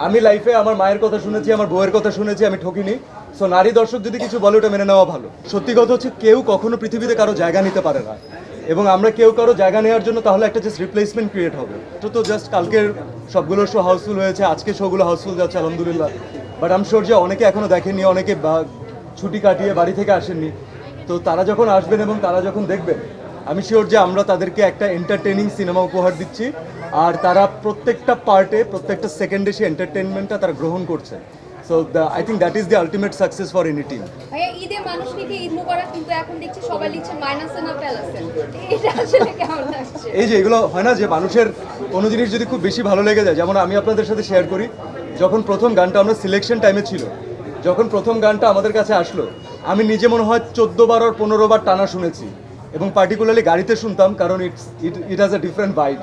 আমি লাইফে আমার মায়ের কথা শুনেছি, আমার বউয়ের কথা শুনেছি, আমি ঠকিনি। সো নারী দর্শক যদি কিছু বলে ওটা মেনে নেওয়া ভালো। সত্যি কথা হচ্ছে কেউ কখনো পৃথিবীতে কারো জায়গা নিতে পারে না, এবং আমরা কেউ কারো জায়গা নেওয়ার জন্য তাহলে একটা জাস্ট রিপ্লেসমেন্ট ক্রিয়েট হবে। তো জাস্ট কালকের সবগুলো শো হাউসফুল হয়েছে, আজকে শোগুলো হাউসফুল যাচ্ছে আলহামদুলিল্লাহ। বাট আম শিওর যে অনেকে এখনও দেখেননি, অনেকে ছুটি কাটিয়ে বাড়ি থেকে আসেননি। তো তারা যখন আসবেন এবং তারা যখন দেখবেন, আমি শিওর যে আমরা তাদেরকে একটা এন্টারটেইনিং সিনেমা উপহার দিচ্ছি, আর তারা প্রত্যেকটা পার্টে প্রত্যেকটা সেকেন্ডে সেই এন্টারটেনমেন্টটা তারা গ্রহণ করছে। So I think that is the ultimate success for any team. ভাইয়া ঈদে মানুষ লিখে ঈদ মুবারক, কিন্তু এখন দেখছি সবাই লিখছে মাইনাসে না প্যালাসে। এটা আসলে কেমন লাগছে? এই যে এগুলো হয় না যে মানুষের কোনো জিনিস যদি খুব বেশি ভালো লেগে যায়, যেমন আমি আপনাদের সাথে শেয়ার করি, যখন প্রথম গানটা আমরা সিলেকশন টাইমে ছিল, যখন প্রথম গানটা আমাদের কাছে আসলো, আমি নিজে মনে হয় 14 বার আর 15 বার টানা শুনেছি, এবং পার্টিকুলারলি গাড়িতে শুনতাম, কারণ it has a different vibe.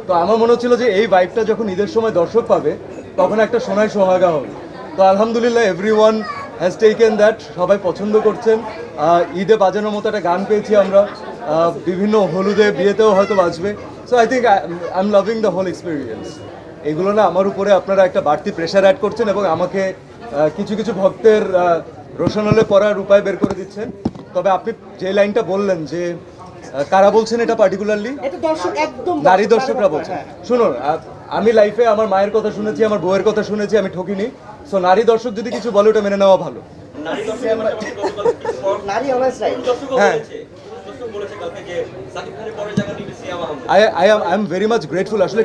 তো আমার মনে হচ্ছিল যে এই ভাইবটা যখন ঈদের সময় দর্শক পাবে, তখন একটা সোনায় সোহাগা হবে। তো আলহামদুলিল্লাহ এভরিওয়ান হ্যাজ টেকেন দ্যাট, সবাই পছন্দ করছেন। ঈদে বাজানোর মতো একটা গান পেয়েছি আমরা, বিভিন্ন হলুদে বিয়েতেও হয়তো বাজবে। So I think I am loving the whole experience. এগুলো না আমার উপরে আপনারা একটা বাড়তি প্রেশার অ্যাড করছেন, এবং আমাকে কিছু কিছু ভক্তের রোশনালে পড়ার উপায় বের করে দিচ্ছেন। তবে আপনি যে লাইনটা বললেন যে কারা বলছেন এটা পার্টিকুলারলি, নারী দর্শকরা বলছেন। শুনুন, আমি লাইফে আমার মায়ের কথা শুনেছি, আমার বউয়ের কথা শুনেছি, আমি ঠকিনি। সো নারী দর্শক যদি কিছু বলে ওটা মেনে নেওয়া ভালো। হ্যাঁ, I am very much grateful. আসলে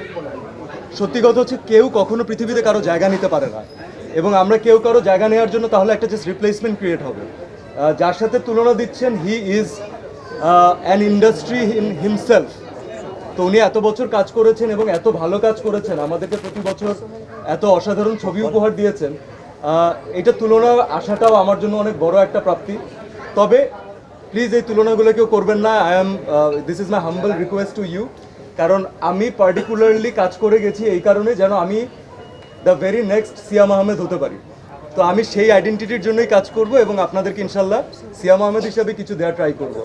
সত্যি কথা হচ্ছে কেউ কখনো পৃথিবীতে কারো জায়গা নিতে পারে না, এবং আমরা কেউ কারো জায়গা নেওয়ার জন্য তাহলে একটা জাস্ট রিপ্লেসমেন্ট ক্রিয়েট হবে। যার সাথে তুলনা দিচ্ছেন, he is an industry in himself. তো উনি এত বছর কাজ করেছেন এবং এত ভালো কাজ করেছেন, আমাদেরকে প্রতি বছর এত অসাধারণ ছবি উপহার দিয়েছেন। এটা তুলনা আসাটাও আমার জন্য অনেক বড় একটা প্রাপ্তি। তবে প্লিজ এই তুলনাগুলো কেউ করবেন না। This is my humble request to you, কারণ আমি পার্টিকুলারলি কাজ করে গেছি এই কারণে যেন আমি দ্য ভেরি নেক্সট সিয়াম আহমেদ হতে পারি। তো আমি সেই আইডেন্টিটির জন্যই কাজ করব, এবং আপনাদেরকে ইনশাল্লাহ সিয়াম আহমেদ হিসাবে কিছু দেওয়ার ট্রাই করবো।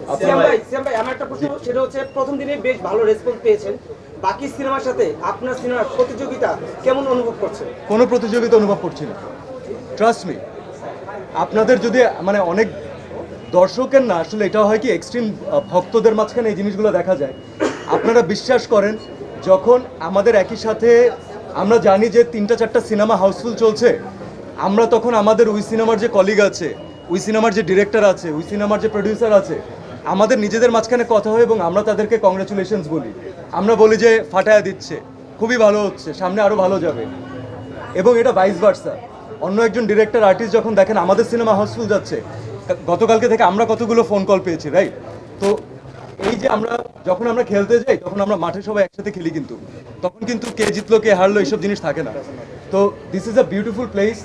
সিয়াম ভাই আমার একটা প্রশ্ন, সেটা হচ্ছে প্রথম দিনে বেশ ভালো রেসপন্স পেয়েছেন, বাকি সিনেমার সাথে আপনার সিনেমার প্রতিযোগিতা কেমন অনুভব করছেন? কোনো প্রতিযোগিতা অনুভব করছি না, ট্রাস্ট মি। আপনাদের যদি মানে অনেক দর্শকের না, আসলে এটা হয় কি এক্সট্রিম ভক্তদের মাঝখানে এই জিনিসগুলো দেখা যায়। আপনারা বিশ্বাস করেন, যখন আমাদের একই সাথে আমরা জানি যে 3-4টা সিনেমা হাউসফুল চলছে, আমরা তখন আমাদের ওই সিনেমার যে কলিগ আছে, ওই সিনেমার যে ডিরেক্টর আছে, ওই সিনেমার যে প্রডিউসার আছে, আমাদের নিজেদের মাঝখানে কথা হয়, এবং আমরা তাদেরকে কংগ্রেচুলেশনস বলি। আমরা বলি যে ফাটায়া দিচ্ছে, খুবই ভালো হচ্ছে, সামনে আরও ভালো যাবে। এবং এটা ভাইস ভার্সা। অন্য একজন ডিরেক্টর আর্টিস্ট যখন দেখেন আমাদের সিনেমা হাউসফুল যাচ্ছে, গতকালকে থেকে আমরা কতগুলো ফোন কল পেয়েছি, রাইট? তো এই যে যখন আমরা খেলতে যাই, তখন আমরা মাঠে সবাই একসাথে খেলি, কিন্তু তখন কিন্তু কে জিতলো কে হারলো এইসব জিনিস থাকে না। তো this is a beautiful place.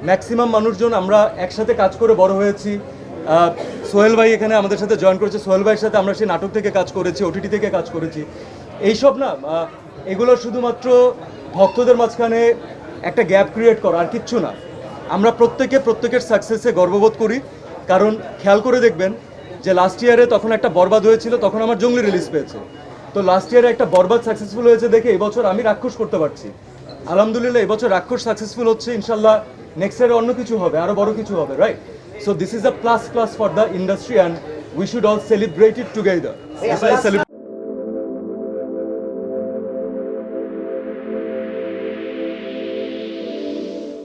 Maximum মানুষজন আমরা একসাথে কাজ করে বড় হয়েছি। সোহেল ভাই এখানে আমাদের সাথে জয়েন করেছে, সোহেল ভাইয়ের সাথে আমরা সেই নাটক থেকে কাজ করেছি, ওটিটি থেকে কাজ করেছি। এইসব না, এগুলো শুধুমাত্র ভক্তদের মাঝখানে একটা গ্যাপ ক্রিয়েট করা, আর কিচ্ছু না। আমরা প্রত্যেকের সাকসেসে গর্ববোধ করি, কারণ খেয়াল করে দেখবেন যে লাস্ট ইয়ারে তখন একটা বরবাদ হয়েছিল, তখন আমার জঙ্গলি রিলিজ পেয়েছে। তো লাস্ট ইয়ারে একটা বরবাদ সাকসেসফুল হয়েছে দেখে এবছর আমি রাক্ষস করতে পারছি। আলহামদুলিল্লাহ এবছর রাক্ষস সাকসেসফুল হচ্ছে, ইনশাল্লাহ নেক্সট ইয়ারে অন্য কিছু হবে, আরও বড় কিছু হবে, right? So this is a plus for the industry, and we should all celebrate it together.